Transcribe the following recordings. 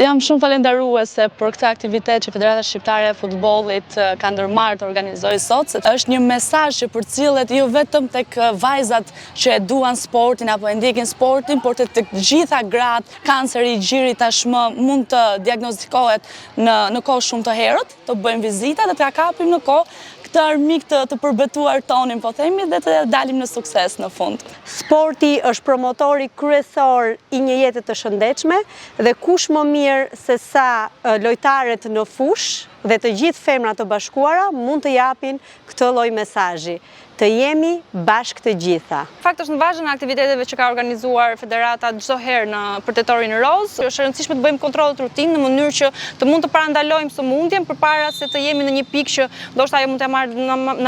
Jam shumë falenderuese për këtë aktivitet që Federata Shqiptare e Futbollit ka ndërmarrë të organizojë sot, se është një mesazh që përcjellet jo vetëm tek vajzat që e duan sportin apo e ndjekin sportin, por tek gjitha gratë. Kanceri i gjirit tashmë mund të diagnostikohet në kohë shumë të herët, të bëjmë vizita dhe t'ia kapim në kohë këtë armik të përbetuar tonin, po themi, dhe të dalim në sukses në fund. Sporti është promotori kryesor i një jete të shëndetshme dhe kush më mirë se sa lojtarët në fushë dhe të gjithë femrat të bashkuara mund të japin këtë lloj mesazhi. Të jemi bashkë të gjitha. Fakt është në vazhdim e aktiviteteve që ka organizuar Federata çdo herë për Tetorin Roz. Është e rëndësishme të bëjmë kontrollet rutinë në mënyrë që të mund të parandalojmë sëmundjen përpara se të jemi në një pikë që ndoshta ajo mund të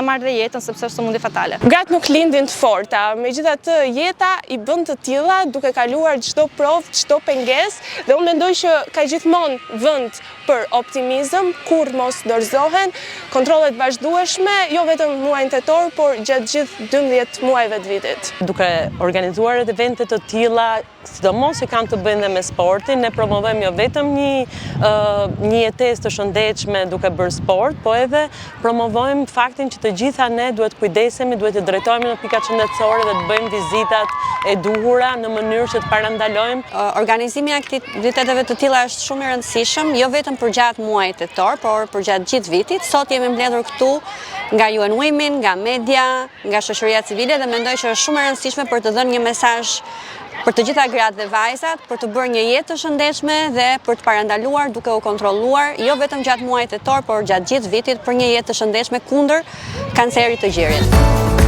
marrë dhe jetën, sepse është sëmundje fatale. Gratë nuk lindin të forta, megjithatë jeta i bën të tilla duke kaluar çdo provë, çdo pengesë, dhe unë mendoj që ka gjithmonë vend për optimizëm, kur mos dorëzohen kontrollet vazhdueshme, jo vetëm muajin tetor, por gjatë gjithë 12 muajve të vitit. Duke organizuar evente të tilla, sidomos që kanë të bëjnë dhe me sportin, ne promovojmë jo vetëm një jetesë të shëndetshme duke bërë sport, po edhe promovojmë faktin që të gjitha ne duhet kujdesemi, duhet të drejtohemi në pikat shëndetësore dhe të bëjmë vizitat e duhura në mënyrë që të parandalojmë. Organizimi i aktiviteteve të tilla është shumë i rëndësishëm, jo vetëm për gjatë muajit tetor, por për gjatë gjithë vitit. Sot jemi mbledhur këtu nga UN Women, nga media, nga shoqëria civile dhe mendoj që është shumë e rëndësishme për të dhënë një mesazh për të gjitha gratë dhe vajzat, për të bërë një jetë të shëndetshme dhe për të parandaluar duke u kontrolluar, jo vetëm gjatë muajit tetor, por gjatë gjithë vitit për një jetë të shëndetshme kundër kancerit të gjirit.